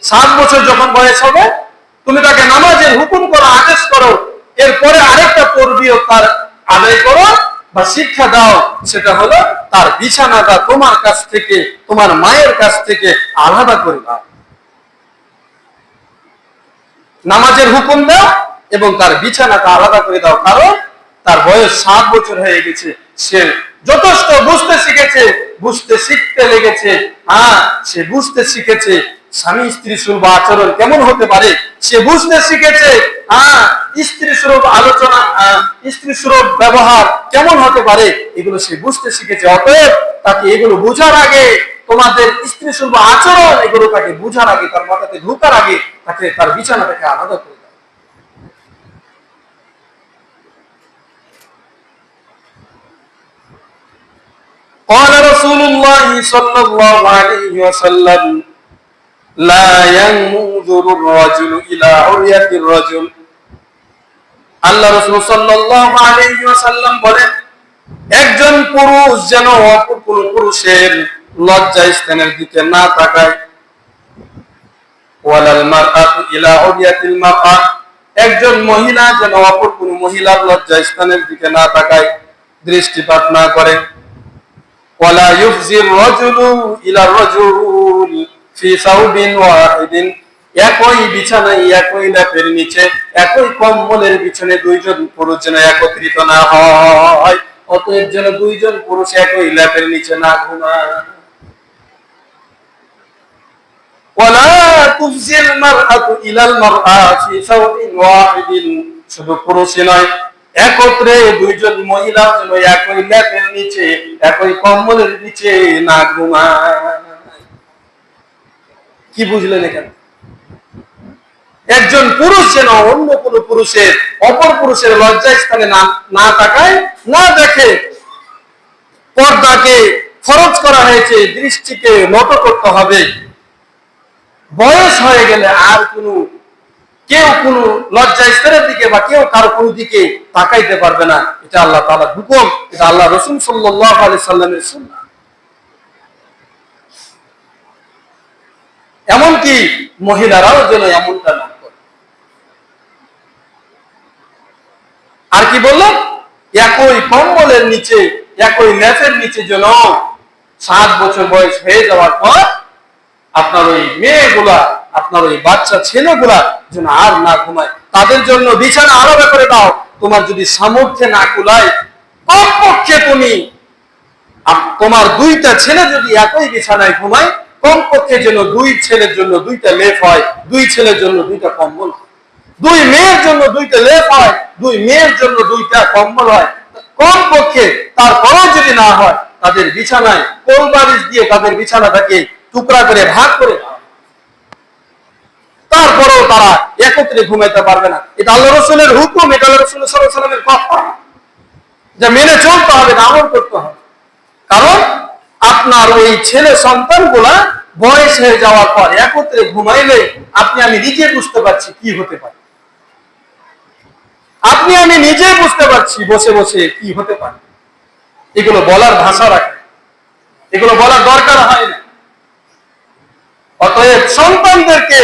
7 বছর যখন বয়স হবে তুমি তাকে নামাজের হুকুম করো, আদেশ করো, এরপরে আরেকটা পর্বীয় তার আদায় করো বা শিক্ষা দাও, সেটা হলো তার বিছানাটা তোমার কাছ থেকে, তোমার মায়ের কাছ থেকে আলাদা করে দাও। নামাজের হুকুম দাও এবং তার বিছানাটা আলাদা করে দাও, কারণ তার বয়স 7 বছর হয়ে গেছে, সে যথেষ্ট বুঝতে শিখেছে, বুঝতে শিখতে লেগেছে। সে বুঝতে শিখেছে স্বামী স্ত্রী সুলভ আচরণ কেমন হতে পারে, সে বুঝতে শিখেছে স্ত্রী সুলভ আলোচনা, স্ত্রী সুলভ ব্যবহার কেমন হতে পারে, এগুলো সে বুঝতে শিখেছে। অতএব তাকে এগুলো বোঝার আগে, তোমাদের স্ত্রী সুলভ আচরণ এগুলো তাকে বোঝার আগে, তার মাথাতে ঢোকার আগে তাকে তার বিছানাটাকে আলাদা করে দাও। قال رسول الله صلى الله عليه وسلم لا ينظر الرجل إلى عرية الرجل। আল্লাহ রাসূল সাল্লাল্লাহু আলাইহি ওয়াসাল্লাম বলেন, একজন পুরুষ যেন অপর কোন পুরুষের লজ্জা স্থানের দিকে না তাকায়। ওয়ালাল মারআতু ইলা উরিয়াতিল মারআ, একজন মহিলা যেন অপর কোন মহিলার লজ্জা স্থানের দিকে না তাকায়, দৃষ্টিপাত না করে। ওয়ালা ইউফজির রাজুলু ইলা রাজুল ফি সাউবিন ওয়াহিদিন, একই বিছানায়, একই লেপের নিচে, একই কম্বলের বিছানায় দুইজন পুরুষ যেন একত্রিত না হয়। অতএব যেন দুইজন পুরুষ একই লেপের নিচে না ঘুমায়। ওয়ালা তুফজিল মারআতু ইলাল মারআ ফি সাউবিন ওয়াহিদিন, শুধু পুরুষই নয়, একত্রে দুইজন মহিলা যেন একই লেপের নিচে, একই কম্বলের নিচে না ঘুমায়। কি বুঝলেন এখানে? একজন পুরুষ যেন অন্য কোন পুরুষের, অপর পুরুষের লজ্জা স্থানে না তাকায়, না দেখে। পর্দাকে ফরজ করা হয়েছে, দৃষ্টিকে নত করতে হবে। বয়স হয়ে গেলে আর কেউ কোন লজ্জা স্থানের দিকে বা কেউ কারো কোন দিকে তাকাইতে পারবে না। এটা আল্লাহ তাআলার হুকুম, এটা আল্লাহ রাসূল সাল্লাল্লাহু আলাইহি সাল্লামের সুন্নাহ। এমনকি মহিলারাও যেন এমনটা না করে। আর কি বললেন? একই কম্বলের নিচে, একই লেপের নিচে যেন 7 বছর বয়স হয়ে যাওয়ার পর আপনার ওই মেয়েগুলা, আপনার ওই বাচ্চা ছেলেগুলা যেন আর না ঘুমায়, তাদের জন্য বিছানা আলাদা করে দাও। তোমার যদি সামর্থ্যে না কুলায়, কমপক্ষে তুমি তোমার 2টা ছেলে যদি একই বিছানায় ঘুমায়, কমপক্ষে যেন 2 ছেলের জন্য 2টা লেপ হয়, 2 ছেলের জন্য 2টা কম্বল হয়, 2 মেয়ের জন্য 2টা লেপ হয়, 2 মেয়ের জন্য 2টা কম্বল হয়। কমপক্ষে তারপরেও যদি না হয়, তাদের বিছানায় কোলবালিশ দিয়ে তাদের বিছানাটাকে টুকরা করে ভাগ করে দাও। তারপরেও তারা একত্রে ঘুমাইতে পারবে না। এটা আল্লাহ রাসূলের হুকুম, এটা আল্লাহ রাসূল সাল্লাল্লাহু আলাইহি ওয়াসাল্লামের কথা, যা মেনে চলতে হবে, আমল করতে হবে। কারণ আপনার ওই ছেলে সন্তানগুলা বয়স হয়ে যাওয়ার পর একত্রে ঘুমাইলে আপনি আমি নিজে বুঝতে পারছি কি হতে পারে। আপনি আমি নিজে বুঝতে পারছি বসে বসে কি হতে পারে। এগুলো বলার ভাষা রাখে, এগুলো বলার দরকার হয় না। অতএব সন্তানদেরকে